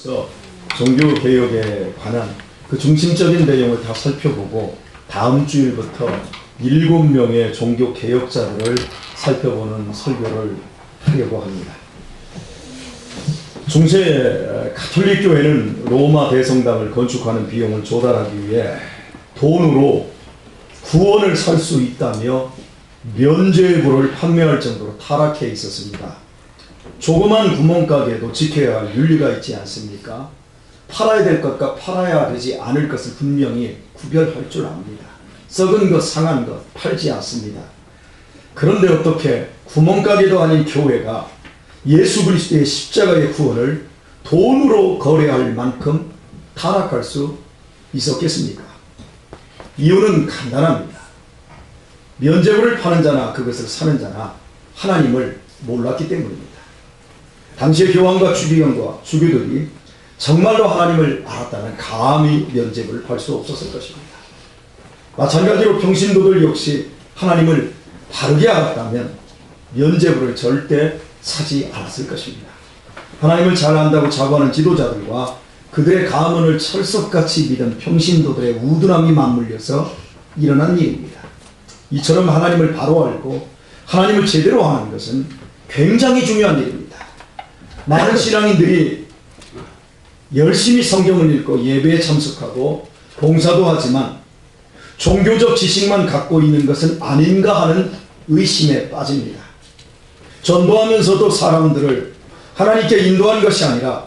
앞서 종교개혁에 관한 그 중심적인 내용을 다 살펴보고 다음 주일부터 7명의 종교개혁자들을 살펴보는 설교를 하려고 합니다. 중세 가톨릭 교회는 로마 대성당을 건축하는 비용을 조달하기 위해 돈으로 구원을 살 수 있다며 면죄부를 판매할 정도로 타락해 있었습니다. 조그만 구멍가게도 지켜야 할 윤리가 있지 않습니까? 팔아야 될 것과 팔아야 되지 않을 것을 분명히 구별할 줄 압니다. 썩은 것, 상한 것 팔지 않습니다. 그런데 어떻게 구멍가게도 아닌 교회가 예수 그리스도의 십자가의 구원을 돈으로 거래할 만큼 타락할 수 있었겠습니까? 이유는 간단합니다. 면죄부를 파는 자나 그것을 사는 자나 하나님을 몰랐기 때문입니다. 당시의 교황과 주교형과 주교들이 정말로 하나님을 알았다면 감히 면죄부를 팔 수 없었을 것입니다. 마찬가지로 평신도들 역시 하나님을 바르게 알았다면 면죄부를 절대 사지 않았을 것입니다. 하나님을 잘 안다고 자부하는 지도자들과 그들의 가문을 철석같이 믿은 평신도들의 우둔함이 맞물려서 일어난 일입니다. 이처럼 하나님을 바로 알고 하나님을 제대로 아는 것은 굉장히 중요한 일입니다. 많은 신앙인들이 열심히 성경을 읽고 예배에 참석하고 봉사도 하지만 종교적 지식만 갖고 있는 것은 아닌가 하는 의심에 빠집니다. 전도하면서도 사람들을 하나님께 인도한 것이 아니라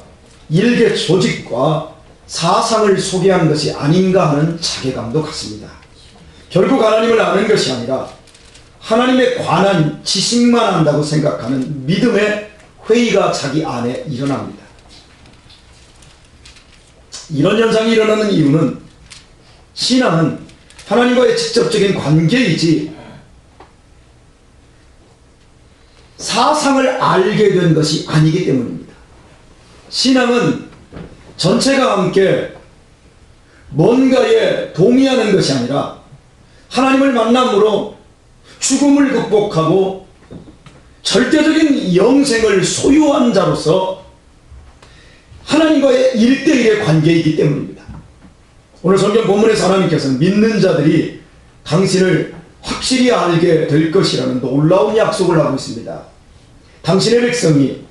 일개 조직과 사상을 소개한 것이 아닌가 하는 자괴감도 갖습니다. 결국 하나님을 아는 것이 아니라 하나님에 관한 지식만 안다고 생각하는 믿음의 회의가 자기 안에 일어납니다. 이런 현상이 일어나는 이유는 신앙은 하나님과의 직접적인 관계이지 사상을 알게 된 것이 아니기 때문입니다. 신앙은 전체가 함께 뭔가에 동의하는 것이 아니라 하나님을 만남으로 죽음을 극복하고 절대적인 영생을 소유한 자로서 하나님과의 1대1의 관계이기 때문입니다. 오늘 성경 본문에서 하나님께서는 믿는 자들이 당신을 확실히 알게 될 것이라는 놀라운 약속을 하고 있습니다. 당신의 백성이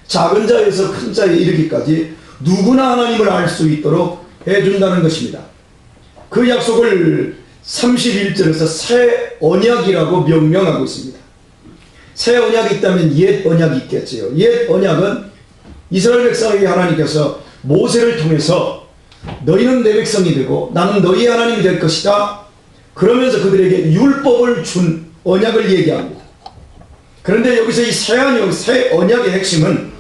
작은 자에서 큰 자에 이르기까지 누구나 하나님을 알 수 있도록 해준다는 것입니다. 그 약속을 31절에서 새 언약이라고 명명하고 있습니다. 새 언약이 있다면 옛 언약이 있겠지요. 옛 언약은 이스라엘 백성에게 하나님께서 모세를 통해서 너희는 내 백성이 되고 나는 너희의 하나님이 될 것이다. 그러면서 그들에게 율법을 준 언약을 얘기합니다. 그런데 여기서 이 새 언약의 핵심은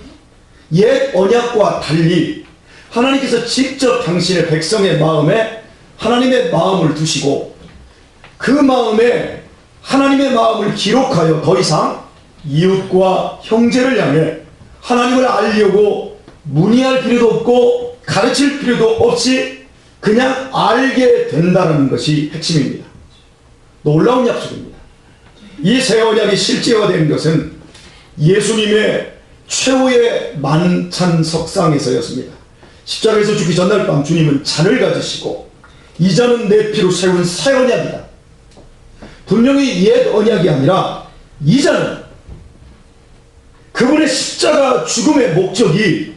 옛 언약과 달리 하나님께서 직접 당신의 백성의 마음에 하나님의 마음을 두시고 그 마음에 하나님의 마음을 기록하여 더 이상 이웃과 형제를 향해 하나님을 알려고 문의할 필요도 없고 가르칠 필요도 없이 그냥 알게 된다는 것이 핵심입니다. 놀라운 약속입니다. 이 새 언약이 실제화된 것은 예수님의 최후의 만찬 석상에서였습니다. 십자가에서 죽기 전날 밤 주님은 잔을 가지시고 이 잔은 내 피로 세운 새 언약이다. 분명히 옛 언약이 아니라 이 잔은 그분의 십자가 죽음의 목적이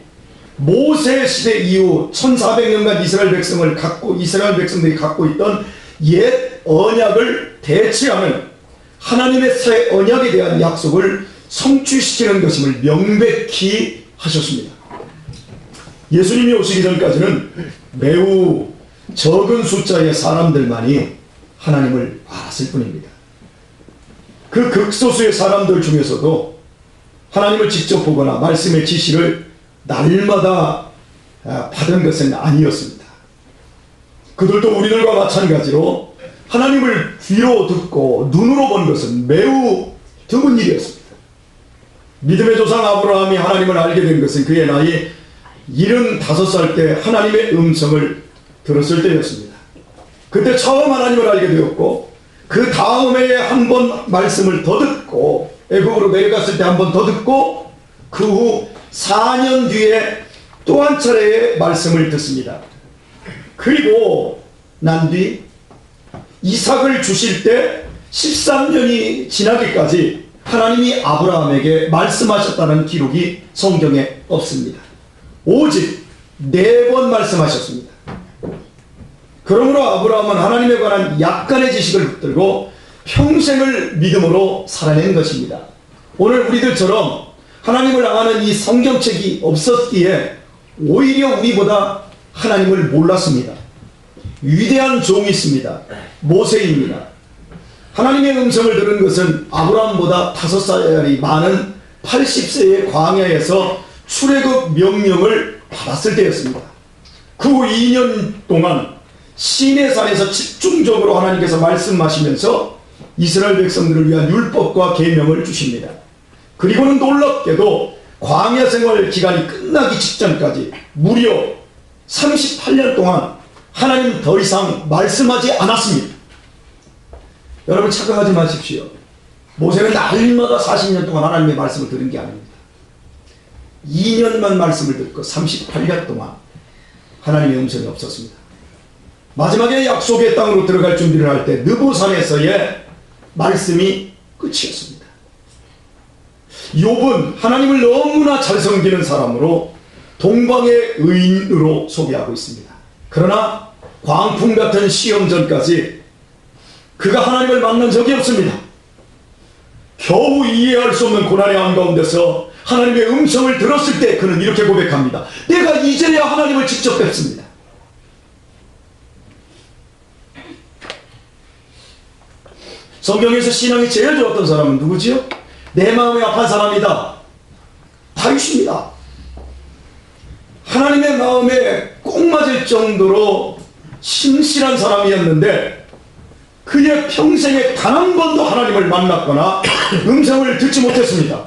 모세 시대 이후 1400년간 이스라엘 백성들이 갖고 있던 옛 언약을 대체하는 하나님의 새 언약에 대한 약속을 성취시키는 것임을 명백히 하셨습니다. 예수님이 오시기 전까지는 매우 적은 숫자의 사람들만이 하나님을 알았을 뿐입니다. 그 극소수의 사람들 중에서도 하나님을 직접 보거나 말씀의 지시를 날마다 받은 것은 아니었습니다. 그들도 우리들과 마찬가지로 하나님을 귀로 듣고 눈으로 본 것은 매우 드문 일이었습니다. 믿음의 조상 아브라함이 하나님을 알게 된 것은 그의 나이 75살 때 하나님의 음성을 들었을 때였습니다. 그때 처음 하나님을 알게 되었고 그 다음에 한 번 말씀을 더 듣고 애국으로 내려갔을 때 한 번 더 듣고 그 후 4년 뒤에 또 한 차례의 말씀을 듣습니다. 그리고 난 뒤 이삭을 주실 때 13년이 지나기까지 하나님이 아브라함에게 말씀하셨다는 기록이 성경에 없습니다. 오직 4번 말씀하셨습니다. 그러므로 아브라함은 하나님에 관한 약간의 지식을 붙들고 평생을 믿음으로 살아낸 것입니다. 오늘 우리들처럼 하나님을 아는 이 성경책이 없었기에 오히려 우리보다 하나님을 몰랐습니다. 위대한 종이 있습니다. 모세입니다. 하나님의 음성을 들은 것은 아브라함보다 5살이 많은 80세의 광야에서 출애굽 명령을 받았을 때였습니다. 그 후 2년 동안 시내산에서 집중적으로 하나님께서 말씀하시면서 이스라엘 백성들을 위한 율법과 계명을 주십니다. 그리고는 놀랍게도 광야 생활 기간이 끝나기 직전까지 무려 38년 동안 하나님 더 이상 말씀하지 않았습니다. 여러분 착각하지 마십시오. 모세는 날마다 40년 동안 하나님의 말씀을 들은 게 아닙니다. 2년만 말씀을 듣고 38년 동안 하나님의 음성이 없었습니다. 마지막에 약속의 땅으로 들어갈 준비를 할 때 느보산에서의 말씀이 끝이었습니다. 욥은 하나님을 너무나 잘 섬기는 사람으로 동방의 의인으로 소개하고 있습니다. 그러나 광풍 같은 시험 전까지 그가 하나님을 만난 적이 없습니다. 겨우 이해할 수 없는 고난의 한가운데서 하나님의 음성을 들었을 때 그는 이렇게 고백합니다. 내가 이제야 하나님을 직접 뵙습니다. 성경에서 신앙이 제일 좋았던 사람은 누구지요? 내 마음이 아픈 사람이다. 다윗입니다. 하나님의 마음에 꼭 맞을 정도로 신실한 사람이었는데 그의 평생에 단 한 번도 하나님을 만났거나 음성을 듣지 못했습니다.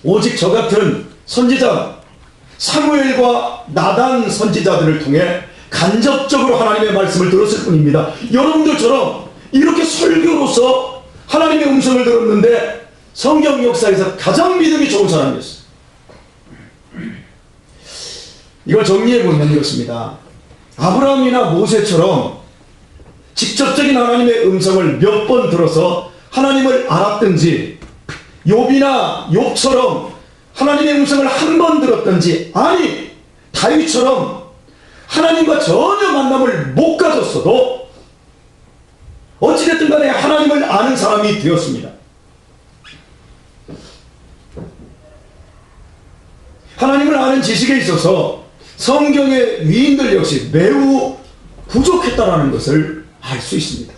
오직 저 같은 선지자 사무엘과 나단 선지자들을 통해 간접적으로 하나님의 말씀을 들었을 뿐입니다. 여러분들처럼 이렇게 설교로서 하나님의 음성을 들었는데 성경 역사에서 가장 믿음이 좋은 사람이었어요. 이걸 정리해보면 이렇습니다. 아브라함이나 모세처럼 직접적인 하나님의 음성을 몇 번 들어서 하나님을 알았든지 욥이나 욥처럼 하나님의 음성을 한 번 들었든지 아니 다윗처럼 하나님과 전혀 만남을 못 가졌어도 어찌됐든 간에 하나님을 아는 사람이 되었습니다. 하나님을 아는 지식에 있어서 성경의 위인들 역시 매우 부족했다는 것을 알 수 있습니다.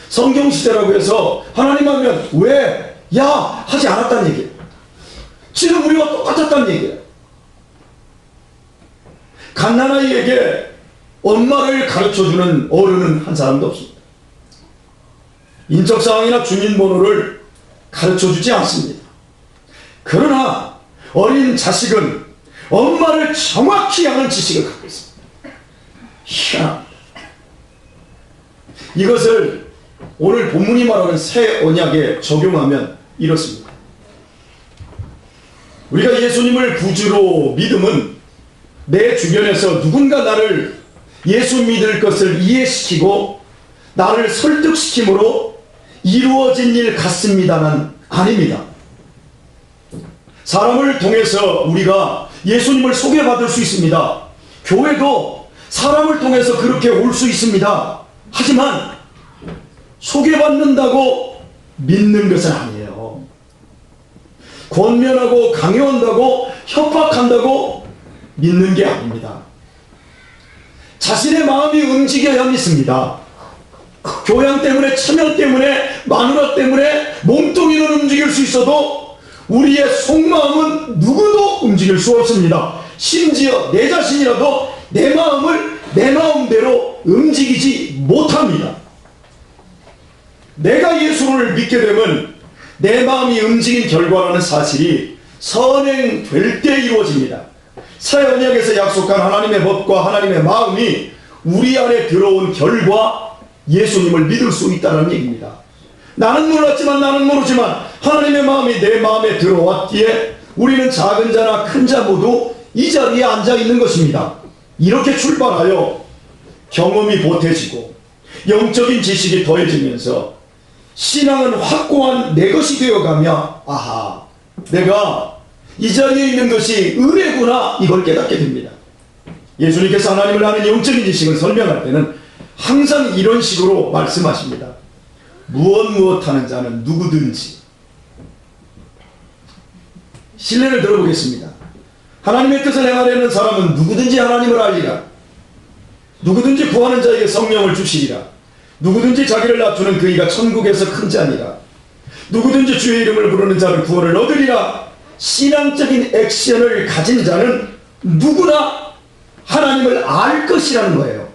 성경시대라고 해서 하나님 하면 왜? 야! 하지 않았다는 얘기예요. 지금 우리와 똑같았다는 얘기예요. 갓난아이에게 엄마를 가르쳐주는 어른은 한 사람도 없습니다. 인적사항이나 주민번호를 가르쳐주지 않습니다. 그러나 어린 자식은 엄마를 정확히 아는 지식을 갖고 있습니다. 희한합니다. 이것을 오늘 본문이 말하는 새 언약에 적용하면 이렇습니다. 우리가 예수님을 구주로 믿음은 내 주변에서 누군가 나를 예수 믿을 것을 이해시키고 나를 설득시킴으로 이루어진 일 같습니다는 아닙니다. 사람을 통해서 우리가 예수님을 소개받을 수 있습니다. 교회도 사람을 통해서 그렇게 올 수 있습니다. 하지만 소개받는다고 믿는 것은 아니에요. 권면하고 강요한다고 협박한다고 믿는 게 아닙니다. 자신의 마음이 움직여야 믿습니다. 교양 때문에, 체면 때문에, 마누라 때문에 몸뚱이는 움직일 수 있어도 우리의 속마음은 누구도 움직일 수 없습니다. 심지어 내 자신이라도 내 마음을 내 마음대로 움직이지 못합니다. 내가 예수를 믿게 되면 내 마음이 움직인 결과라는 사실이 선행될 때 이루어집니다. 새 언약에서 약속한 하나님의 법과 하나님의 마음이 우리 안에 들어온 결과 예수님을 믿을 수 있다는 얘기입니다. 나는 모르지만 하나님의 마음이 내 마음에 들어왔기에 우리는 작은 자나 큰 자 모두 이 자리에 앉아 있는 것입니다. 이렇게 출발하여 경험이 보태지고 영적인 지식이 더해지면서 신앙은 확고한 내 것이 되어가며 아하, 내가 이 자리에 있는 것이 은혜구나, 이걸 깨닫게 됩니다. 예수님께서 하나님을 아는 영적인 지식을 설명할 때는 항상 이런 식으로 말씀하십니다. 무엇 하는 자는 누구든지. 신뢰를 들어보겠습니다. 하나님의 뜻을 행하려는 사람은 누구든지 하나님을 알리라. 누구든지 구하는 자에게 성령을 주시리라. 누구든지 자기를 낮추는 그이가 천국에서 큰 자니라. 누구든지 주의 이름을 부르는 자는 구원을 얻으리라. 신앙적인 액션을 가진 자는 누구나 하나님을 알 것이라는 거예요.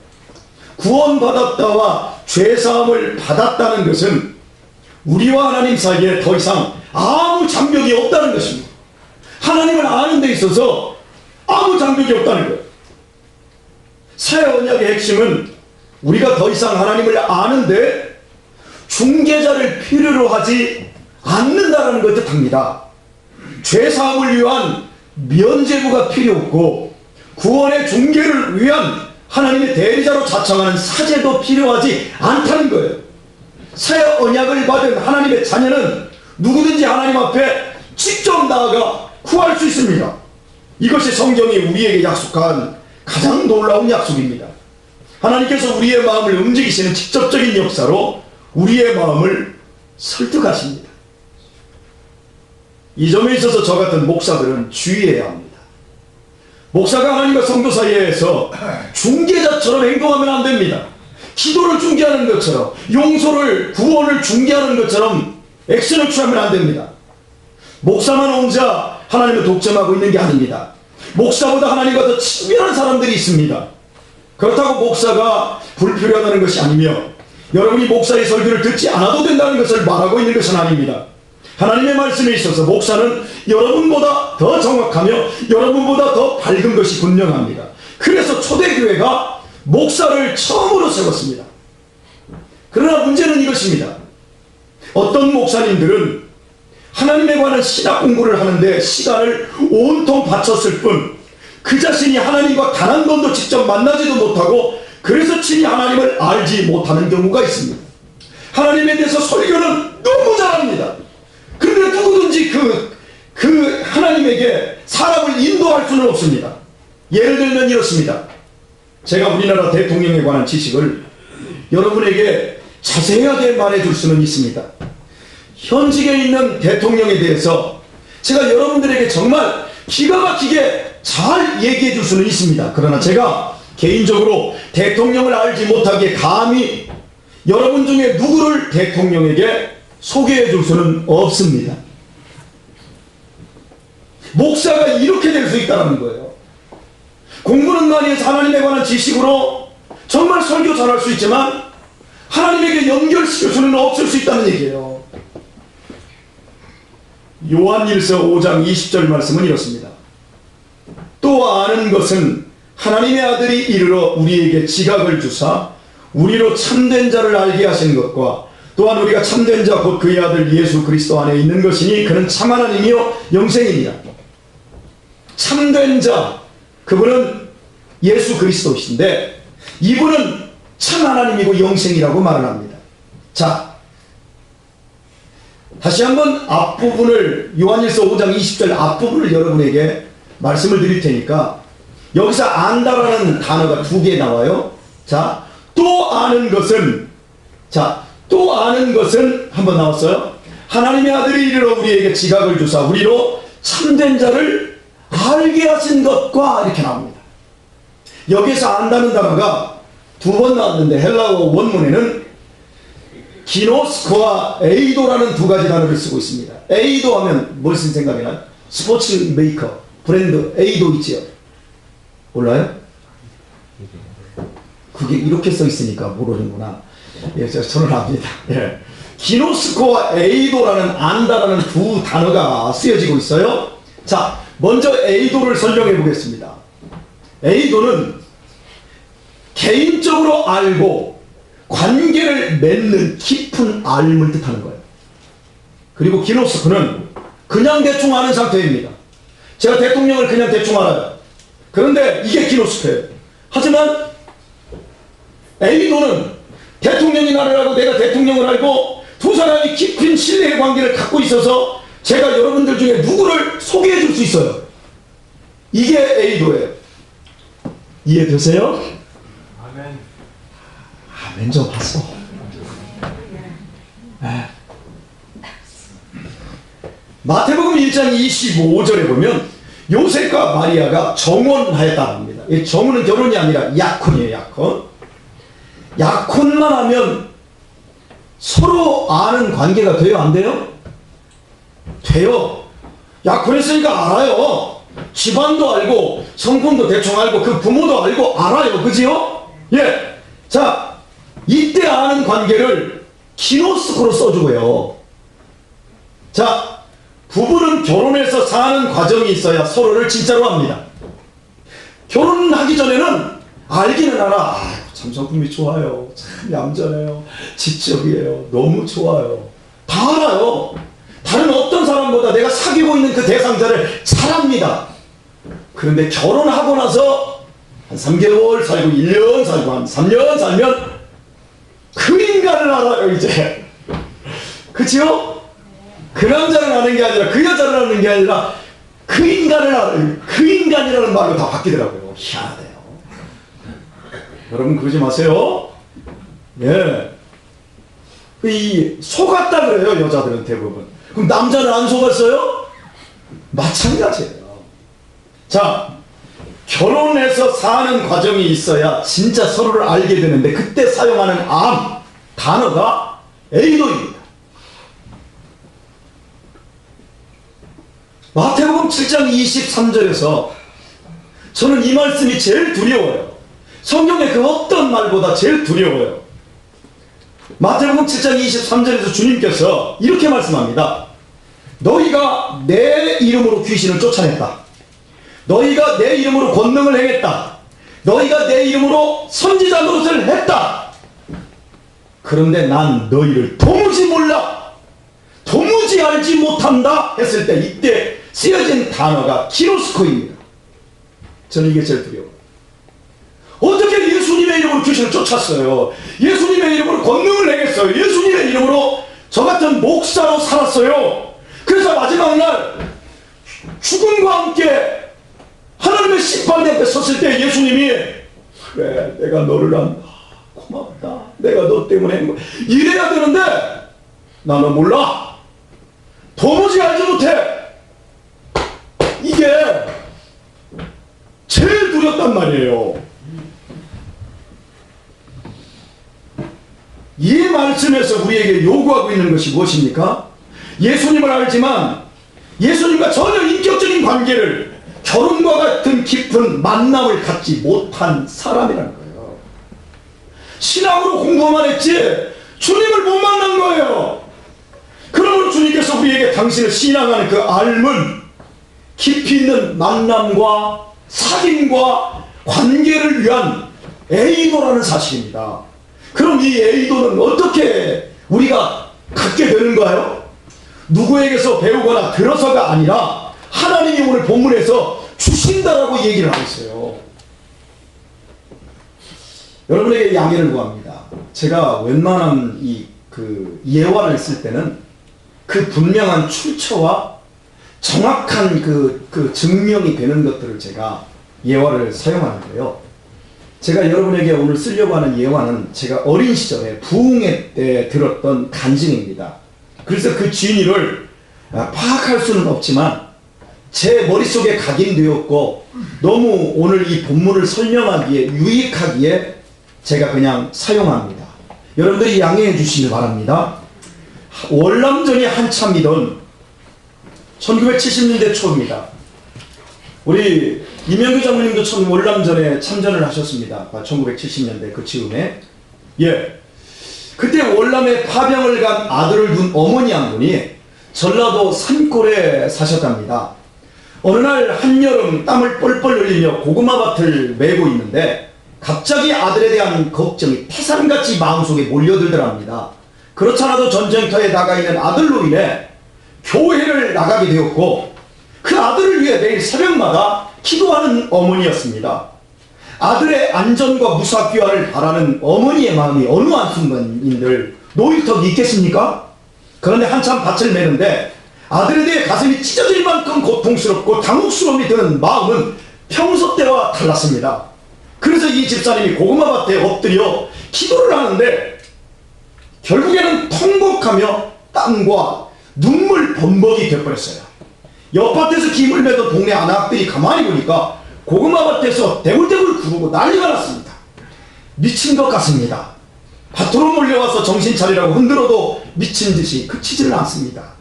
구원받았다와 죄사함을 받았다는 것은 우리와 하나님 사이에 더 이상 아무 장벽이 없다는 것입니다. 하나님을 아는 데 있어서 아무 장벽이 없다는 거예요. 새 언약의 핵심은 우리가 더 이상 하나님을 아는데 중개자를 필요로 하지 않는다는 것을 뜻합니다. 죄사함을 위한 면죄부가 필요 없고 구원의 중개를 위한 하나님의 대리자로 자청하는 사제도 필요하지 않다는 거예요. 새 언약을 받은 하나님의 자녀는 누구든지 하나님 앞에 직접 나아가 구할 수 있습니다. 이것이 성경이 우리에게 약속한 가장 놀라운 약속입니다. 하나님께서 우리의 마음을 움직이시는 직접적인 역사로 우리의 마음을 설득하십니다. 이 점에 있어서 저 같은 목사들은 주의해야 합니다. 목사가 하나님과 성도 사이에서 중개자처럼 행동하면 안 됩니다. 기도를 중개하는 것처럼, 용서를, 구원을 중개하는 것처럼 액션을 취하면 안 됩니다. 목사만 혼자 하나님을 독점하고 있는 게 아닙니다. 목사보다 하나님과 더 친밀한 사람들이 있습니다. 그렇다고 목사가 불필요하다는 것이 아니며 여러분이 목사의 설교를 듣지 않아도 된다는 것을 말하고 있는 것은 아닙니다. 하나님의 말씀에 있어서 목사는 여러분보다 더 정확하며 여러분보다 더 밝은 것이 분명합니다. 그래서 초대교회가 목사를 처음으로 세웠습니다. 그러나 문제는 이것입니다. 어떤 목사님들은 하나님에 관한 신학 공부를 하는데 시간을 온통 바쳤을 뿐 그 자신이 하나님과 단 한 번도 직접 만나지도 못하고 그래서 친히 하나님을 알지 못하는 경우가 있습니다. 하나님에 대해서 설교는 너무 잘합니다. 그런데 누구든지 그 하나님에게 사람을 인도할 수는 없습니다. 예를 들면 이렇습니다. 제가 우리나라 대통령에 관한 지식을 여러분에게 자세하게 말해줄 수는 있습니다. 현직에 있는 대통령에 대해서 제가 여러분들에게 정말 기가 막히게 잘 얘기해 줄 수는 있습니다. 그러나 제가 개인적으로 대통령을 알지 못하기에 감히 여러분 중에 누구를 대통령에게 소개해 줄 수는 없습니다. 목사가 이렇게 될 수 있다는 거예요. 공부는 많이 해서 하나님에 관한 지식으로 정말 설교 잘할 수 있지만 하나님에게 연결시킬 수는 없을 수 있다는 얘기예요. 요한일서 5장 20절 말씀은 이렇습니다. 또 아는 것은 하나님의 아들이 이르러 우리에게 지각을 주사 우리로 참된 자를 알게 하신 것과 또한 우리가 참된 자 곧 그의 아들 예수 그리스도 안에 있는 것이니 그는 참 하나님이요 영생이니라. 참된 자, 그분은 예수 그리스도이신데 이분은 참 하나님이고 영생이라고 말을 합니다. 자, 다시 한번 앞부분을 요한일서 5장 20절 앞부분을 여러분에게 말씀을 드릴 테니까 여기서 안다라는 단어가 2개 나와요. 자, 또 아는 것은 또 아는 것은 한번 나왔어요. 하나님의 아들이 이르러 우리에게 지각을 주사 우리로 참된 자를 알게 하신 것과 이렇게 나옵니다. 여기서 안다는 단어가 2번 나왔는데 헬라어 원문에는 기노스코와 에이도라는 2가지 단어를 쓰고 있습니다. 에이도 하면 무슨 생각이 나요? 스포츠 메이커 브랜드 에이도 있지요? 몰라요? 그게 이렇게 써 있으니까 모르는구나. 예, 저는 압니다. 예. 기노스코와 에이도라는 안다라는 2 단어가 쓰여지고 있어요. 자, 먼저 에이도를 설명해 보겠습니다. 에이도는 개인적으로 알고 관계를 맺는 깊은 알을 뜻하는 거예요. 그리고 기노스코는 그냥 대충 아는 상태입니다. 제가 대통령을 그냥 대충 알아요. 그런데 이게 기노스코예요. 하지만 A도는 대통령이 나를 알고 내가 대통령을 알고 두 사람이 깊은 신뢰의 관계를 갖고 있어서 제가 여러분들 중에 누구를 소개해 줄 수 있어요. 이게 A도예요. 이해되세요? 아멘. 아멘 좀 하소. 마태복음 1장 25절에 보면 요셉과 마리아가 정혼하였다고 합니다. 이 정혼은 결혼이 아니라 약혼이에요. 약혼. 약혼만 하면 서로 아는 관계가 돼요? 안 돼요? 돼요. 약혼했으니까 알아요. 집안도 알고 성품도 대충 알고 그 부모도 알고 알아요. 그지요? 예. 자, 이때 아는 관계를 기노스코로 써주고요. 자, 부부는 결혼해서 사는 과정이 있어야 서로를 진짜로 압니다. 결혼하기 전에는 알기는 알아. 참 성품이 좋아요. 참 얌전해요. 지적이에요. 너무 좋아요. 다 알아요. 다른 어떤 사람보다 내가 사귀고 있는 그 대상자를 잘 압니다. 그런데 결혼하고 나서 한 3개월 살고 1년 살고 한 3년 살면 그 인간을 알아요. 이제. 그치요? 그 남자를 아는 게 아니라 그 여자를 아는 게 아니라 그 인간을 알아요. 그 인간이라는 말로 다 바뀌더라고요. 희한하대요. 여러분 그러지 마세요. 예. 이 속았다 그래요. 여자들은 대부분. 그럼 남자는 안 속았어요? 마찬가지예요. 자, 결혼해서 사는 과정이 있어야 진짜 서로를 알게 되는데 그때 사용하는 단어가 A도입니다. 마태복음 7장 23절에서 저는 이 말씀이 제일 두려워요. 성경의 그 어떤 말보다 제일 두려워요. 마태복음 7장 23절에서 주님께서 이렇게 말씀합니다. 너희가 내 이름으로 귀신을 쫓아냈다. 너희가 내 이름으로 권능을 행했다. 너희가 내 이름으로 선지자 노릇을 했다. 그런데 난 너희를 도무지 몰라. 도무지 알지 못한다 했을 때 이때 쓰여진 단어가 기노스코입니다. 저는 이게 제일 두려워요. 어떻게 예수님의 이름으로 귀신을 쫓았어요? 예수님의 이름으로 권능을 행했어요. 예수님의 이름으로 저 같은 목사로 살았어요. 그래서 마지막 날 죽음과 함께 하나님의 심판대 앞에 섰을 때 예수님이 그래 내가 너를 안다. 고맙다. 내가 너 때문에 이래야 되는데 나는 몰라. 도무지 알지 못해. 이게 제일 두렵단 말이에요. 이 말씀에서 우리에게 요구하고 있는 것이 무엇입니까? 예수님을 알지만 예수님과 전혀 인격적인 관계를 결혼과 같은 깊은 만남을 갖지 못한 사람이라는 거예요. 신앙으로 공부만 했지 주님을 못 만난 거예요. 그러므로 주님께서 우리에게 당신을 신앙하는 그 알문, 깊이 있는 만남과 사귐과 관계를 위한 A도라는 사실입니다. 그럼 이 A도는 어떻게 우리가 갖게 되는가요? 누구에게서 배우거나 들어서가 아니라 하나님이 오늘 본문에서 주신다라고 얘기를 하고 있어요. 여러분에게 양해를 구합니다. 제가 웬만한 예화를 쓸 때는 그 분명한 출처와 정확한 그 증명이 되는 것들을 제가 예화를 사용하는데요. 제가 여러분에게 오늘 쓰려고 하는 예화는 제가 어린 시절에 부흥회 때 들었던 간증입니다. 그래서 그 진위를 파악할 수는 없지만 제 머릿속에 각인되었고 너무 오늘 이 본문을 설명하기에 유익하기에 제가 그냥 사용합니다. 여러분들이 양해해 주시길 바랍니다. 월남전이 한참이던 1970년대 초입니다. 우리 이명규 장로님도 참 월남전에 참전을 하셨습니다. 1970년대 그 즈음에. 예. 그때 월남에 파병을 간 아들을 둔 어머니 한 분이 전라도 산골에 사셨답니다. 어느 날 한여름 땀을 뻘뻘 흘리며 고구마밭을 메고 있는데 갑자기 아들에 대한 걱정이 태산같이 마음속에 몰려들더랍니다. 그렇잖아도 전쟁터에 나가 있는 아들로 인해 교회를 나가게 되었고 그 아들을 위해 매일 새벽마다 기도하는 어머니였습니다. 아들의 안전과 무사귀화를 바라는 어머니의 마음이 어느 한순간인들 놓일 턱이 있겠습니까? 그런데 한참 밭을 매는데 아들에 대해 가슴이 찢어질 만큼 고통스럽고 당혹스러움이 드는 마음은 평소 때와 달랐습니다. 그래서 이 집사님이 고구마 밭에 엎드려 기도를 하는데 결국에는 통곡하며 땀과 눈물 범벅이 되어버렸어요. 옆밭에서 김을 매던 동네 아낙들이 가만히 보니까 고구마 밭에서 대굴대굴 구르고 난리가 났습니다. 미친 것 같습니다. 밭으로 몰려와서 정신 차리라고 흔들어도 미친 듯이 그치지는 않습니다.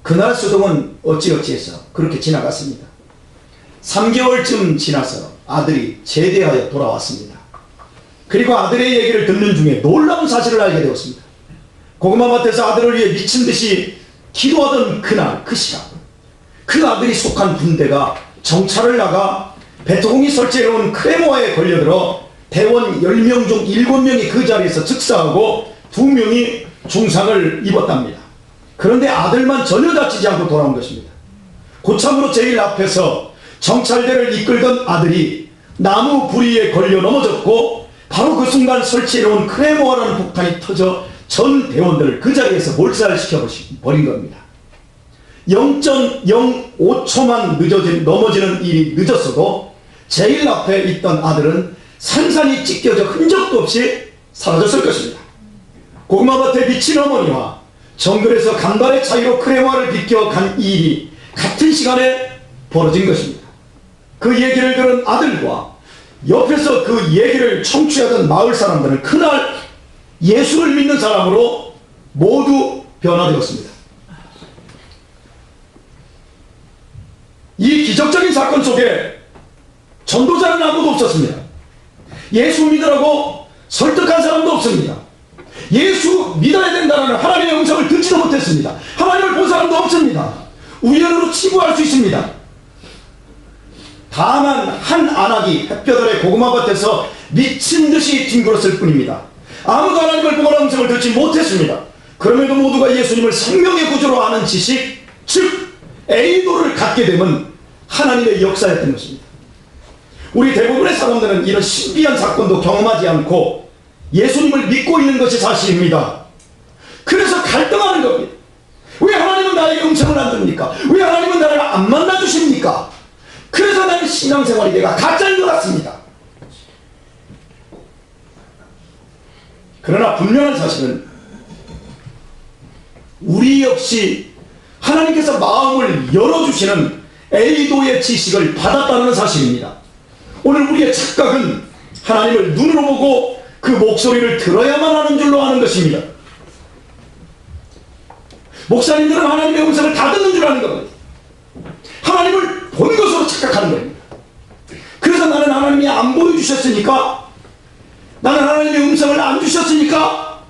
그날 수동은 어찌어찌해서 그렇게 지나갔습니다. 3개월쯤 지나서 아들이 제대하여 돌아왔습니다. 그리고 아들의 얘기를 듣는 중에 놀라운 사실을 알게 되었습니다. 고구마 밭에서 아들을 위해 미친 듯이 기도하던 그날 그 시간, 그 아들이 속한 군대가 정찰을 나가 베토공이 설치해놓은 크레모아에 걸려들어 대원 10명 중 7명이 그 자리에서 즉사하고 2명이 중상을 입었답니다. 그런데 아들만 전혀 다치지 않고 돌아온 것입니다. 고참으로 제일 앞에서 정찰대를 이끌던 아들이 나무 부리에 걸려 넘어졌고 바로 그 순간 설치해놓은 크레모아라는 폭탄이 터져 전 대원들을 그 자리에서 몰살시켜 버린 겁니다. 0.05초만 넘어지는 일이 늦었어도 제일 앞에 있던 아들은 산산이 찢겨져 흔적도 없이 사라졌을 것입니다. 고구마밭에 미친 어머니와 정글에서 간발의 차이로 크레모아를 비껴간 이 일이 같은 시간에 벌어진 것입니다. 그 얘기를 들은 아들과 옆에서 그 얘기를 청취하던 마을 사람들은 그날 예수를 믿는 사람으로 모두 변화되었습니다. 이 기적적인 사건 속에 전도자는 아무도 없었습니다. 예수 믿으라고 설득한 사람도 없습니다. 예수 믿어야 된다는 하나님의 음성을 듣지도 못했습니다. 하나님을 본 사람도 없습니다. 우연으로 치부할 수 있습니다. 다만 한 안악이 햇볕 아래 고구마밭에서 미친 듯이 뒹굴었을 뿐입니다. 아무도 하나님을 보거나 음성을 듣지 못했습니다. 그럼에도 모두가 예수님을 생명의 구주로 아는 지식, 즉 에이도를 갖게 되면 하나님의 역사였던 것입니다. 우리 대부분의 사람들은 이런 신비한 사건도 경험하지 않고 예수님을 믿고 있는 것이 사실입니다. 그래서 갈등하는 겁니다. 왜 하나님은 나에게 음성을 안 줍니까? 왜 하나님은 나를 안 만나주십니까? 그래서 나는 신앙생활이 내가 가짜인 것 같습니다. 그러나 분명한 사실은 우리 역시 하나님께서 마음을 열어주시는 에이도의 지식을 받았다는 사실입니다. 오늘 우리의 착각은 하나님을 눈으로 보고 그 목소리를 들어야만 하는 줄로 아는 것입니다. 목사님들은 하나님의 음성을 다 듣는 줄 아는 겁니다. 하나님을 본 것으로 착각하는 겁니다. 그래서 나는 하나님이 안 보여주셨으니까, 나는 하나님의 음성을 안 주셨으니까,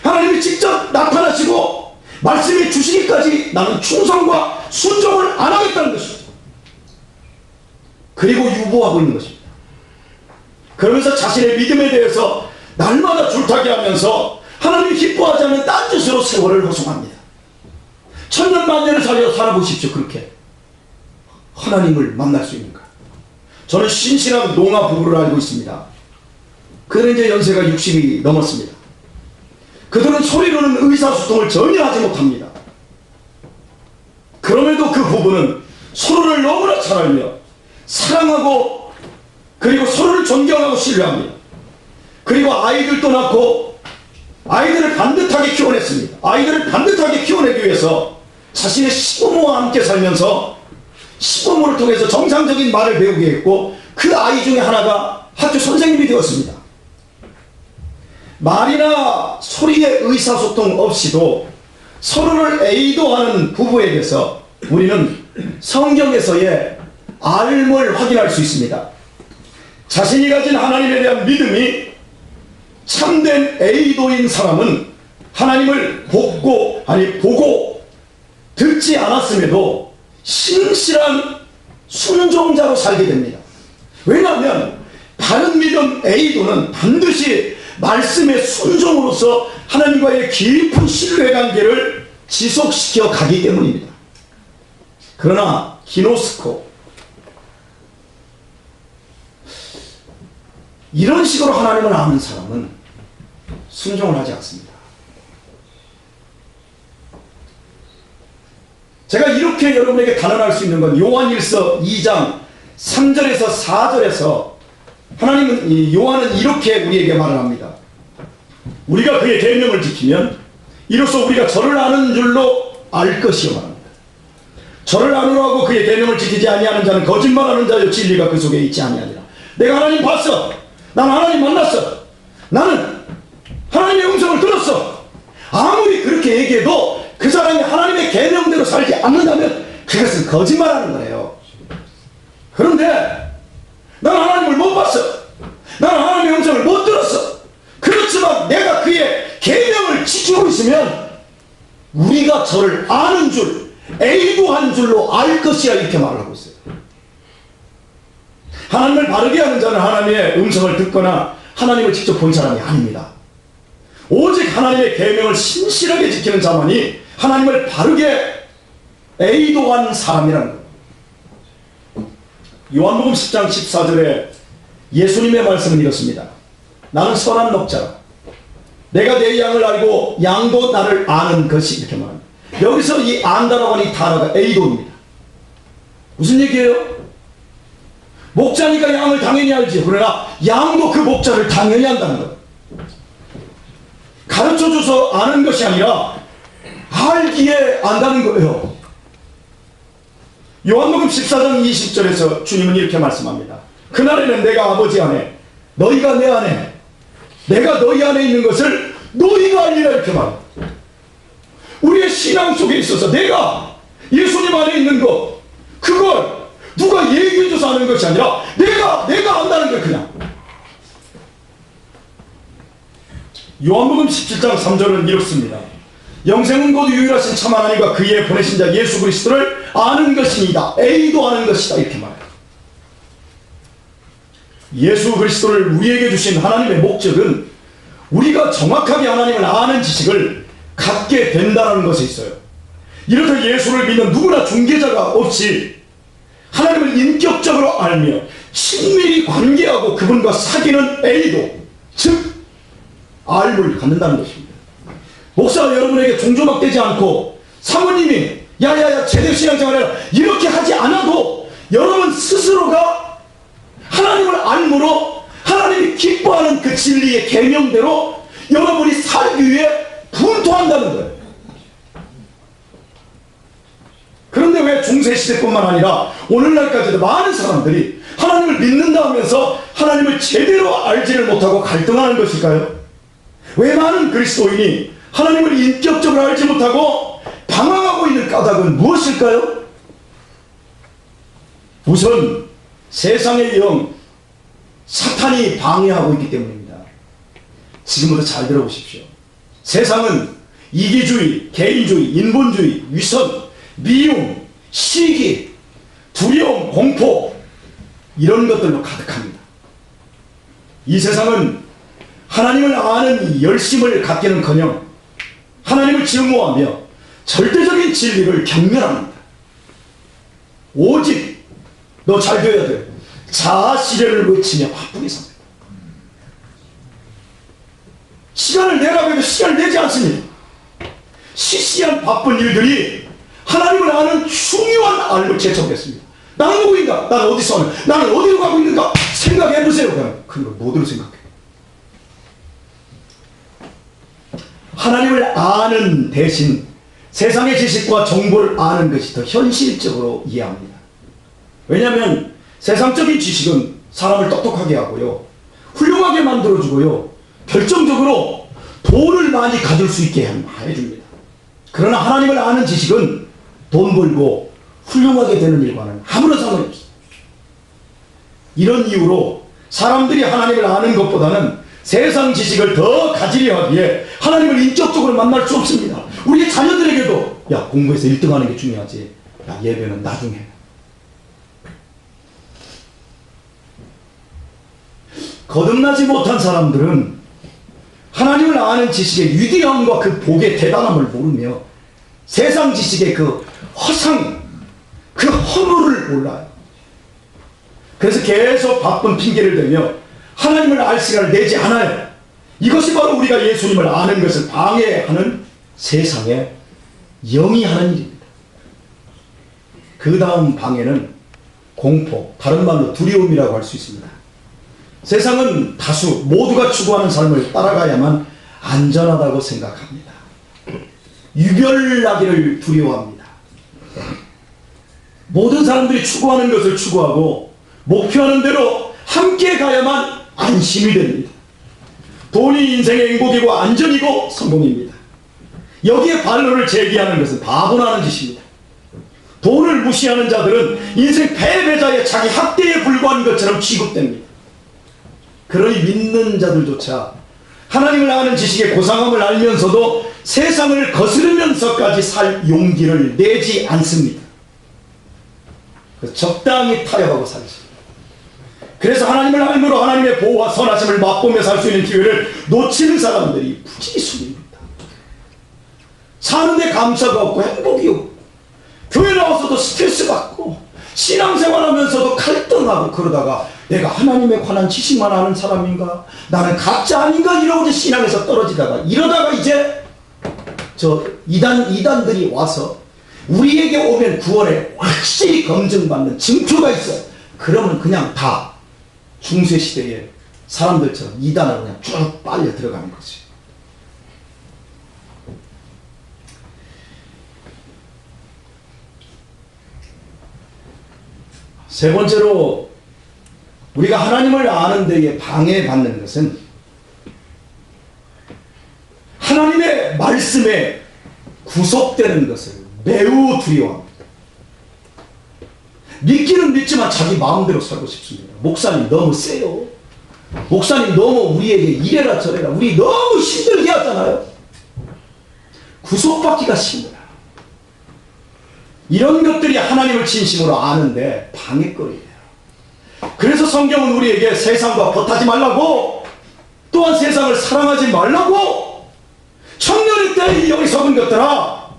하나님이 직접 나타나시고 말씀해 주시기까지 나는 충성과 순종을 안 하겠다는 것입니다. 그리고 유보하고 있는 것입니다. 그러면서 자신의 믿음에 대해서 날마다 줄타기 하면서 하나님이 기뻐하지 않는 딴짓으로 세월을 호송합니다. 천년만년을 살아보십시오. 그렇게 하나님을 만날 수 있는가? 저는 신실한 농아 부부를 알고 있습니다. 그들은 이제 연세가 60이 넘었습니다. 그들은 소리로는 의사소통을 전혀 하지 못합니다. 그럼에도 그 부부는 서로를 너무나 잘 알며 사랑하고 그리고 서로를 존경하고 신뢰합니다. 그리고 아이들도 낳고 아이들을 반듯하게 키워냈습니다. 아이들을 반듯하게 키워내기 위해서 자신의 시부모와 함께 살면서 시부모를 통해서 정상적인 말을 배우게 했고 그 아이 중에 하나가 학교 선생님이 되었습니다. 말이나 소리의 의사소통 없이도 서로를 에이도하는 부부에 대해서 우리는 성경에서의 알을 확인할 수 있습니다. 자신이 가진 하나님에 대한 믿음이 참된 에이도인 사람은 하나님을 보고 듣지 않았음에도 신실한 순종자로 살게 됩니다. 왜냐하면 바른 믿음 에이도는 반드시 말씀의 순종으로서 하나님과의 깊은 신뢰관계를 지속시켜 가기 때문입니다. 그러나 기노스코, 이런 식으로 하나님을 아는 사람은 순종을 하지 않습니다. 제가 이렇게 여러분에게 단언할 수 있는 건 요한일서 2장 3절에서 4절에서 하나님은, 요한은 이렇게 우리에게 말을 합니다. 우리가 그의 계명을 지키면 이로써 우리가 저를 아는 줄로 알 것이요 말합니다. 저를 아노라 하고 그의 계명을 지키지 아니하는 자는 거짓말하는 자요 진리가 그 속에 있지 아니하니라. 내가 하나님 봤어. 난 하나님 만났어. 나는 하나님의 음성을 들었어. 아무리 그렇게 얘기해도 그 사람이 하나님의 계명대로 살지 않는다면 그것은 거짓말하는 거예요. 그런데 나는 하나님을 못 봤어. 나는 하나님의 음성을 못 들었어. 그렇지만 내가 그의 계명을 지키고 있으면 우리가 저를 아는 줄, 애도한 줄로 알 것이야, 이렇게 말을 하고 있어요. 하나님을 바르게 하는 자는 하나님의 음성을 듣거나 하나님을 직접 본 사람이 아닙니다. 오직 하나님의 계명을 신실하게 지키는 자만이 하나님을 바르게 애도한 사람이라는 거예요. 요한복음 10장 14절에 예수님의 말씀은 이렇습니다. 나는 선한 목자라. 내가 내 양을 알고 양도 나를 아는 것이, 이렇게 말합니다. 여기서 이 안다라고 하는 이 단어가 애도입니다. 무슨 얘기예요? 목자니까 양을 당연히 알지. 그러나 양도 그 목자를 당연히 안다는 거예요. 가르쳐줘서 아는 것이 아니라 알기에 안다는 거예요. 요한복음 14장 20절에서 주님은 이렇게 말씀합니다. 그날에는 내가 아버지 안에, 너희가 내 안에, 내가 너희 안에 있는 것을 너희가 알리라, 이렇게 말합니다. 우리의 신앙 속에 있어서 내가 예수님 안에 있는 것, 그걸 누가 얘기해줘서 아는 것이 아니라 내가 안다는 거예요. 그냥. 요한복음 17장 3절은 이렇습니다. 영생은 곧 유일하신 참 하나님과 그의 보내신 자 예수 그리스도를 아는 것이니다. 애도하는 것이다, 이렇게 말해요. 예수 그리스도를 우리에게 주신 하나님의 목적은 우리가 정확하게 하나님을 아는 지식을 갖게 된다는 것에 있어요. 이렇게 예수를 믿는 누구나 중개자가 없이 하나님을 인격적으로 알며 친밀히 관계하고 그분과 사귀는 애도, 즉 알을 갖는다는 것입니다. 목사가 여러분에게 종조막되지 않고 사모님이 야야야 제대로 신앙생활해라 이렇게 하지 않아도 여러분 스스로가 하나님을 알므로 하나님이 기뻐하는 그 진리의 계명대로 여러분이 살기 위해 분투한다는 거예요. 그런데 왜 중세시대뿐만 아니라 오늘날까지도 많은 사람들이 하나님을 믿는다 하면서 하나님을 제대로 알지를 못하고 갈등하는 것일까요? 왜 많은 그리스도인이 하나님을 인격적으로 알지 못하고 방황하고 있는 까닭은 무엇일까요? 우선 세상의 영 사탄이 방해하고 있기 때문입니다. 지금부터 잘 들어보십시오. 세상은 이기주의, 개인주의, 인본주의, 위선, 미움, 시기, 두려움, 공포 이런 것들로 가득합니다. 이 세상은 하나님을 아는 열심을 갖기는커녕 하나님을 증오하며 절대적인 진리를 경멸합니다. 오직 너 잘 되어야 돼. 자아실현을 외치며 바쁘게 삽니다. 시간을 내라고 해도 시간을 내지 않습니다. 시시한 바쁜 일들이 하나님을 아는 중요한 알로 제쳐오겠습니다. 나는 누구인가? 나는 어디서 오는? 나는 어디로 가고 있는가? 생각해보세요. 그냥 그걸 뭐대로 생각해? 하나님을 아는 대신 세상의 지식과 정보를 아는 것이 더 현실적으로 이해합니다. 왜냐하면 세상적인 지식은 사람을 똑똑하게 하고요, 훌륭하게 만들어주고요, 결정적으로 돈을 많이 가질 수 있게 해줍니다. 그러나 하나님을 아는 지식은 돈 벌고 훌륭하게 되는 일과는 아무런 상관이 없습니다. 이런 이유로 사람들이 하나님을 아는 것보다는 세상 지식을 더 가지려 하기에 하나님을 인격적으로 만날 수 없습니다. 우리 자녀들에게도 야 공부해서 1등하는 게 중요하지, 야 예배는 나중에. 거듭나지 못한 사람들은 하나님을 아는 지식의 위대함과 그 복의 대단함을 모르며 세상 지식의 그 허상, 그 허물을 몰라요. 그래서 계속 바쁜 핑계를 대며 하나님을 알 시간을 내지 않아요. 이것이 바로 우리가 예수님을 아는 것을 방해하는 세상의 영이 하는 일입니다. 그 다음 방해는 공포, 다른 말로 두려움이라고 할 수 있습니다. 세상은 다수 모두가 추구하는 삶을 따라가야만 안전하다고 생각합니다. 유별나기를 두려워합니다. 모든 사람들이 추구하는 것을 추구하고 목표하는 대로 함께 가야만 안심이 됩니다. 돈이 인생의 행복이고 안전이고 성공입니다. 여기에 반론을 제기하는 것은 바보라는 짓입니다. 돈을 무시하는 자들은 인생 패배자의 자기 학대에 불과한 것처럼 취급됩니다. 그러니 믿는 자들조차 하나님을 아는 지식의 고상함을 알면서도 세상을 거스르면서까지 살 용기를 내지 않습니다. 적당히 타협하고 살지. 그래서 하나님을 알므로 하나님의 보호와 선하심을 맛보며 살 수 있는 기회를 놓치는 사람들이 부지수입니다. 사는데 감사가 없고 행복이 없고 교회 나와서도 스트레스 받고 신앙생활하면서도 갈등하고 그러다가 내가 하나님에 관한 지식만 아는 사람인가? 나는 가짜 아닌가? 이러고 이제 신앙에서 떨어지다가 이러다가 이제 이단들이 와서 우리에게 오면 구원에 확실히 검증받는 징표가 있어요. 그러면 그냥 다 중세시대의 사람들처럼 이단으로 그냥 쭉 빨려 들어가는 거지. 세 번째로 우리가 하나님을 아는 데에 방해받는 것은 하나님의 말씀에 구속되는 것을 매우 두려워합니다. 믿기는 믿지만 자기 마음대로 살고 싶습니다. 목사님 너무 세요. 목사님 너무 우리에게 이래라 저래라. 우리 너무 힘들게 하잖아요. 구속받기가 싫어요. 이런 것들이 하나님을 진심으로 아는데 방해거리예요. 그래서 성경은 우리에게 세상과 벗하지 말라고, 또한 세상을 사랑하지 말라고, 청년의 때에 이 어리석은 것들아,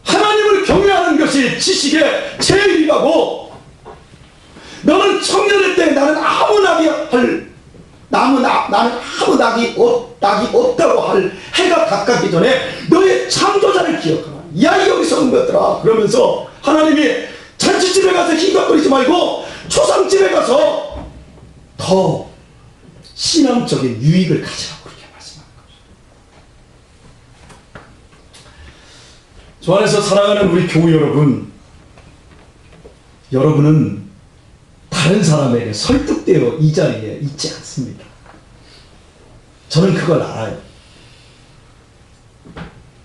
하나님을 경외하는 것이 지식의 제일이라고, 너는 청년의 때에 나는 아무 낙이 없다고 할 해가 가깝기 전에 너의 창조자를 기억하라. 야, 이 어리석은 것들아. 그러면서 하나님이 잔치집에 가서 희각거리지 말고 초상집에 가서 더 신앙적인 유익을 가지라고 그렇게 말씀하는 거죠. 저 안에서 사랑하는 우리 교우 여러분은 다른 사람에게 설득되어 이 자리에 있지 않습니다. 저는 그걸 알아요.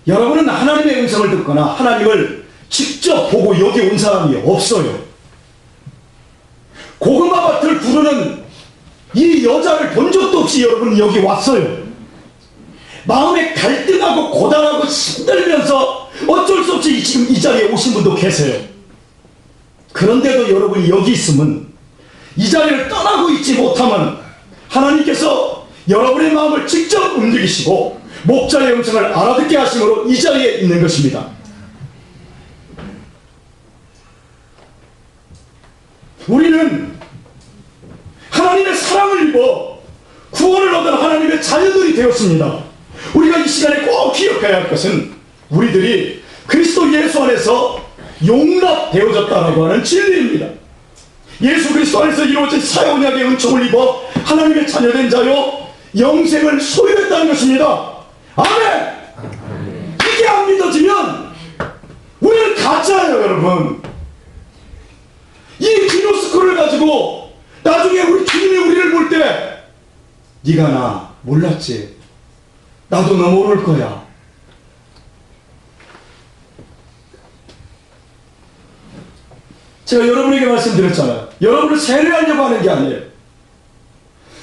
여러분은 하나님의 음성을 듣거나 하나님을 직접 보고 여기 온 사람이 없어요. 고구마밭을 구르는 이 여자를 본 적도 없이 여러분은 여기 왔어요. 마음에 갈등하고 고단하고 힘들면서 어쩔 수 없이 지금 이 자리에 오신 분도 계세요. 그런데도 여러분이 여기 있으면, 이 자리를 떠나고 있지 못하면 하나님께서 여러분의 마음을 직접 움직이시고 목자의 음성을 알아듣게 하심으로 이 자리에 있는 것입니다. 우리는 하나님의 사랑을 입어 구원을 얻은 하나님의 자녀들이 되었습니다. 우리가 이 시간에 꼭 기억해야 할 것은 우리들이 그리스도 예수 안에서 용납되어졌다라고 하는 진리입니다. 예수 그리스도 안에서 이루어진 사역의 은총을 입어 하나님의 자녀된 자요 영생을 소유했다는 것입니다. 아멘! 이게 안 믿어지면 우리는 가짜예요, 여러분. 이 기노스코를 가지고 나중에 우리 주님이 우리를 볼 때 네가 나 몰랐지? 나도 너 모를 거야. 제가 여러분에게 말씀드렸잖아요. 여러분을 세뇌하려고 하는 게 아니에요.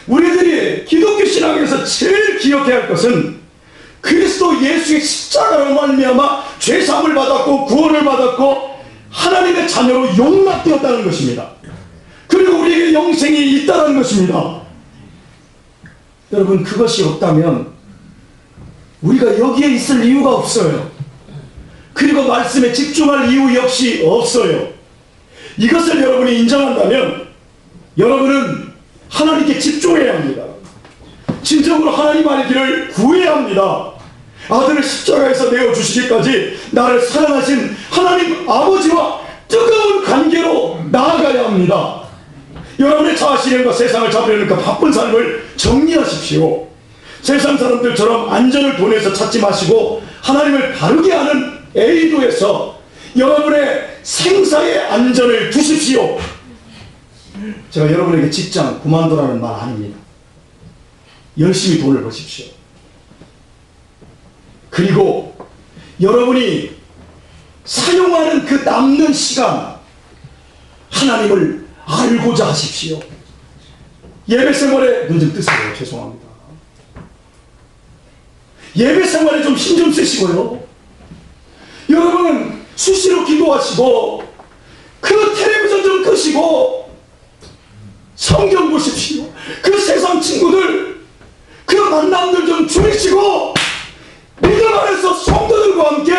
우리들이 기독교 신앙에서 제일 기억해야 할 것은 그리스도 예수의 십자가로 말미암아 죄사함을 받았고 구원을 받았고 하나님의 자녀로 용납되었다는 것입니다. 그리고 우리에게 영생이 있다는 것입니다. 여러분, 그것이 없다면 우리가 여기에 있을 이유가 없어요. 그리고 말씀에 집중할 이유 역시 없어요. 이것을 여러분이 인정한다면 여러분은 하나님께 집중해야 합니다. 진정으로 하나님 알기를 구해야 합니다. 아들을 십자가에서 내어주시기까지 나를 사랑하신 하나님 아버지와 뜨거운 관계로 나아가야 합니다. 여러분의 자아실현과 세상을 잡으려는 그 바쁜 삶을 정리하십시오. 세상 사람들처럼 안전을 돈에서 찾지 마시고 하나님을 바르게 하는 에이도에서 여러분의 생사의 안전을 두십시오. 제가 여러분에게 직장 그만두라는 말 아닙니다. 열심히 돈을 버십시오. 그리고 여러분이 사용하는 그 남는 시간 하나님을 알고자 하십시오. 예배 생활에 눈 좀 뜨세요. 죄송합니다. 예배 생활에 좀 힘 좀 쓰시고요. 여러분은 수시로 기도하시고 그 텔레비전 좀 끄시고 성경 보십시오. 그 세상 친구들 그 만남들 좀 줄이시고 믿음 안에서 성도들과 함께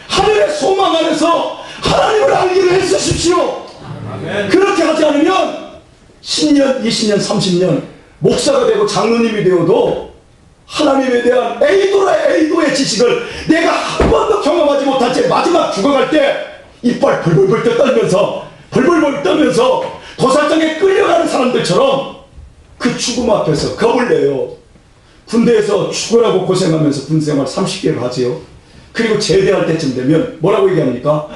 하늘의 소망 안에서 하나님을 알기를 애쓰십시오. 그렇게 하지 않으면 10년, 20년, 30년 목사가 되고 장로님이 되어도 하나님에 대한 에이도의 지식을 내가 한 번도 경험하지 못한 채 마지막 죽어갈 때 이빨 벌벌벌 떨면서 도살장에 끌려가는 사람들처럼 그 죽음 앞에서 겁을 내요. 군대에서 죽으라고 고생하면서 군생활 30개를 하지요. 그리고 제대할 때쯤 되면 뭐라고 얘기합니까?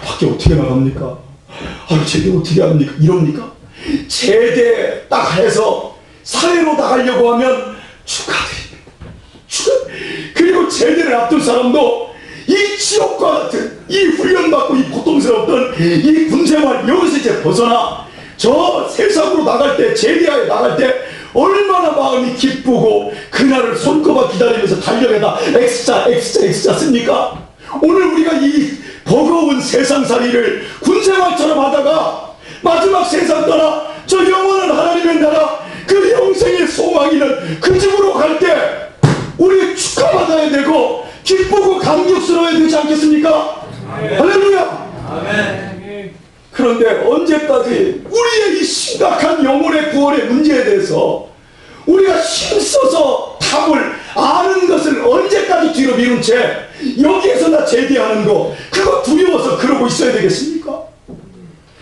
밖에 어떻게 나갑니까? 제대 어떻게 합니까? 이럽니까? 제대 딱 해서 사회로 나가려고 하면 축하드립니다. 그리고 제대를 앞둔 사람도 이 지옥과 같은 이 훈련받고 이 고통스러웠던 이 군생활 여기서 이제 벗어나 저 세상으로 나갈 때 제대하에 나갈 때 얼마나 마음이 기쁘고 그날을 손꼽아 기다리면서 달력에다 X자 씁니까? 오늘 우리가 이 버거운 세상살이를 군생활처럼 하다가 마지막 세상 떠나 저 영원한 하나님의 나라 그 영생의 소망이 있는 그 집으로 갈 때 우리 축하받아야 되고 기쁘고 감격스러워야 되지 않겠습니까? 할렐루야! 아멘. 그런데 언제까지 우리의 이 심각한 영혼의 구원의 문제에 대해서 우리가 힘써서 답을 아는 것을 언제까지 뒤로 미룬 채 여기에서 나 제대하는 거 그거 두려워서 그러고 있어야 되겠습니까?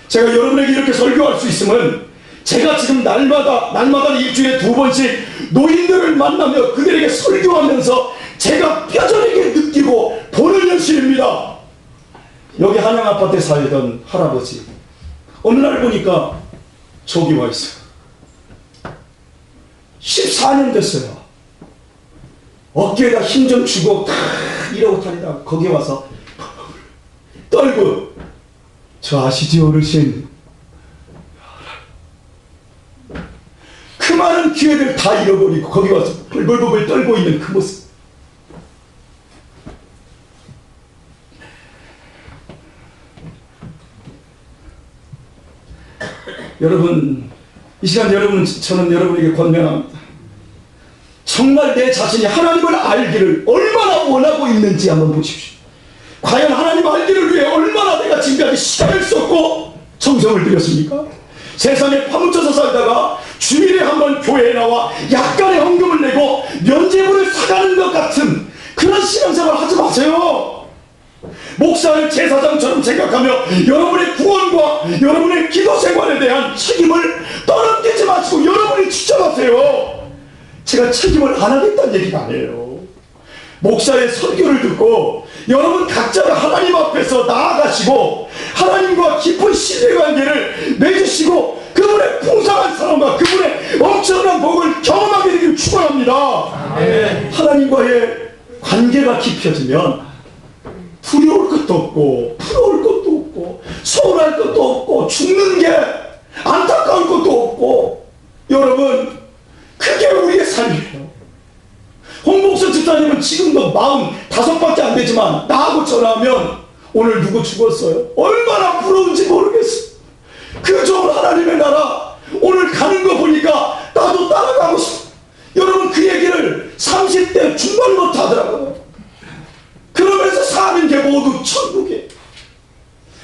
제가 여러분에게 이렇게 설교할 수 있으면 제가 지금 날마다 일주일에 2번씩 노인들을 만나며 그들에게 설교하면서 제가 뼈저리게 느끼고 보는 현실입니다. 여기 한양 아파트에 살던 할아버지 어느 날 보니까 저기 와 있어요. 14년 됐어요. 어깨에다 힘 좀 주고 탁 이러고 다니다가 거기 와서 떨고 저 아시죠 어르신? 그 많은 기회들 다 잃어버리고 거기 와서 벌벌벌 떨고 있는 그 모습. 여러분 이 시간 저는 여러분에게 권면합니다. 정말 내 자신이 하나님을 알기를 얼마나 원하고 있는지 한번 보십시오. 과연 하나님 알기를 위해 얼마나 내가 지금까지 시간을 썼고 정성을 들였습니까? 세상에 파묻혀서 살다가 주일에 한번 교회에 나와 약간의 헌금을 내고 면죄부를 사가는 것 같은 그런 신앙생활 하지 마세요. 목사를 제사장처럼 생각하며 여러분의 구원과 여러분의 기도 생활에 대한 책임을 떠넘기지 마시고 여러분이 추천하세요. 제가 책임을 안 하겠다는 얘기가 아니에요. 목사의 설교를 듣고 여러분 각자가 하나님 앞에서 나아가시고 하나님과 깊은 신뢰관계를 맺으시고 그분의 풍성한 사랑과 그분의 엄청난 복을 경험하게 되기를 축원합니다. 하나님과의 관계가 깊어지면 두려울 것도 없고 부러울 것도 없고 서운할 것도 없고 죽는 게 안타까울 것도 없고 여러분 그게 우리의 삶이에요. 홍복선 집사님은 지금도 45밖에 안 되지만 나하고 전화하면 오늘 누구 죽었어요? 얼마나 부러운지 모르겠어. 그 좋은 하나님의 나라 오늘 가는 거 보니까 나도 따라가고 싶어. 여러분 그 얘기를 30대 중반부터 하더라고요. 그러면서 사는 게 모두 천국이에요.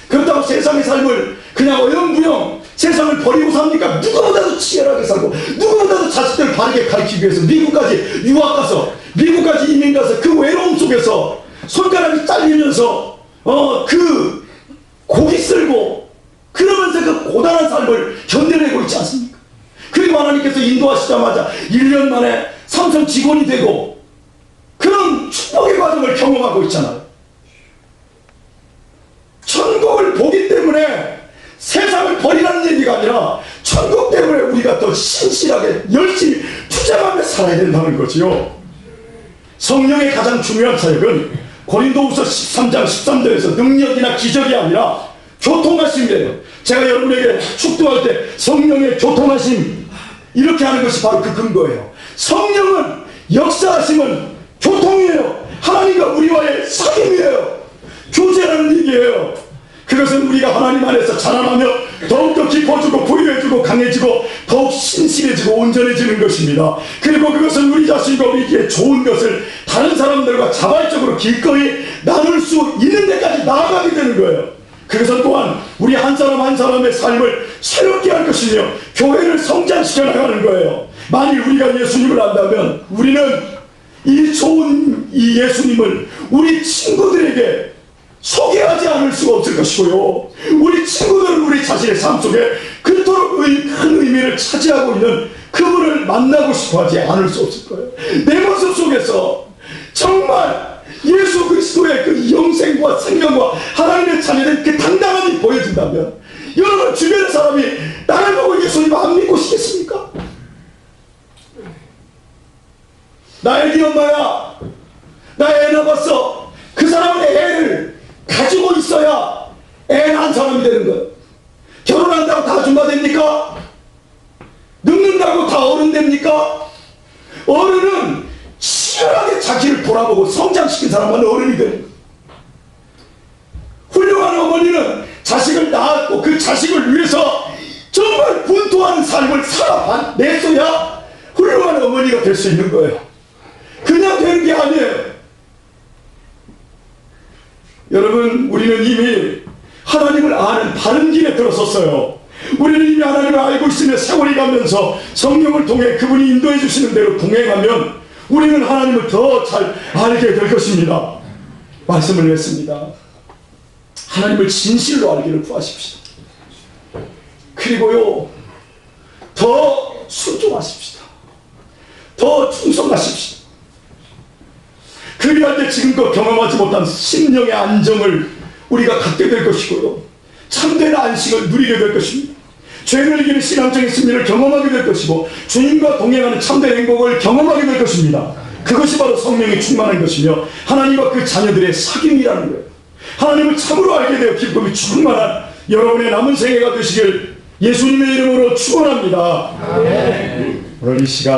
그렇다고 세상의 삶을 그냥 어영부영 세상을 버리고 삽니까? 누구보다도 치열하게 살고 누구보다도 자식들을 바르게 가르치기 위해서 미국까지 유학 가서 미국까지 이민 가서 그 외로움 속에서 손가락이 잘리면서 그 고기 쓸고 그러면서 그 고단한 삶을 견뎌내고 있지 않습니까? 그리고 하나님께서 인도하시자마자 1년 만에 삼성 직원이 되고 그런 축복의 과정을 경험하고 있잖아요. 천국을 보기 때문에 세상을 버리라는 얘기가 아니라 천국 때문에 우리가 더 신실하게 열심히 투쟁하며 살아야 된다는 거지요. 성령의 가장 중요한 사역은 고린도후서 13장 13절에서 능력이나 기적이 아니라 교통하심이에요. 제가 여러분에게 축도할 때 성령의 교통하심 이렇게 하는 것이 바로 그 근거예요. 성령은 역사하심은 교통이에요. 하나님과 우리와의 사귐이에요. 교제라는 얘기예요. 그것은 우리가 하나님 안에서 자라나며 더욱더 깊어지고 부유해지고 강해지고 더욱 신실해지고 온전해지는 것입니다. 그리고 그것은 우리 자신과 우리에게 좋은 것을 다른 사람들과 자발적으로 기꺼이 나눌 수 있는 데까지 나아가게 되는 거예요. 그것은 또한 우리 한 사람 한 사람의 삶을 새롭게 할 것이며 교회를 성장시켜 나가는 거예요. 만일 우리가 예수님을 안다면 우리는 이 좋은 이 예수님을 우리 친구들에게 소개하지 않을 수가 없을 것이고요. 우리 친구들은 우리 자신의 삶 속에 그토록 큰 의미를 차지하고 있는 그분을 만나고 싶어 하지 않을 수 없을 거예요. 내 모습 속에서 정말 예수 그리스도의 그 영생과 생명과 하나님의 자녀된 그 당당함이 보여진다면 여러분 주변의 사람이 나를 보고 예수님 안 믿고 싶겠습니까? 나 애기 엄마야, 나 애 낳았어. 그 사람은 애를 가지고 있어야 애 낳은 사람이 되는 거예요. 결혼한다고 다 아줌마 됩니까? 늙는다고 다 어른 됩니까? 어른은 치열하게 자기를 돌아보고 성장시킨 사람만 어른이 되는 거예요. 훌륭한 어머니는 자식을 낳았고 그 자식을 위해서 정말 분투하는 삶을 살아냈어야 훌륭한 어머니가 될 수 있는 거예요. 그냥 되는 게 아니에요. 여러분, 우리는 이미 하나님을 아는 바른 길에 들어섰어요. 우리는 이미 하나님을 알고 있으며 세월이 가면서 성령을 통해 그분이 인도해 주시는 대로 동행하면 우리는 하나님을 더 잘 알게 될 것입니다. 말씀을 했습니다. 하나님을 진실로 알기를 구하십시오. 그리고요, 더 순종하십시다. 더 충성하십시다. 그리할 때 지금껏 경험하지 못한 심령의 안정을 우리가 갖게 될 것이고요, 참된 안식을 누리게 될 것입니다. 죄를 이기는 신앙적인 승리를 경험하게 될 것이고 주님과 동행하는 참된 행복을 경험하게 될 것입니다. 그것이 바로 성령이 충만한 것이며 하나님과 그 자녀들의 사귐이라는 거예요. 하나님을 참으로 알게 되어 기쁨이 충만한 여러분의 남은 생애가 되시길 예수님의 이름으로 축원합니다. 오늘 이 시간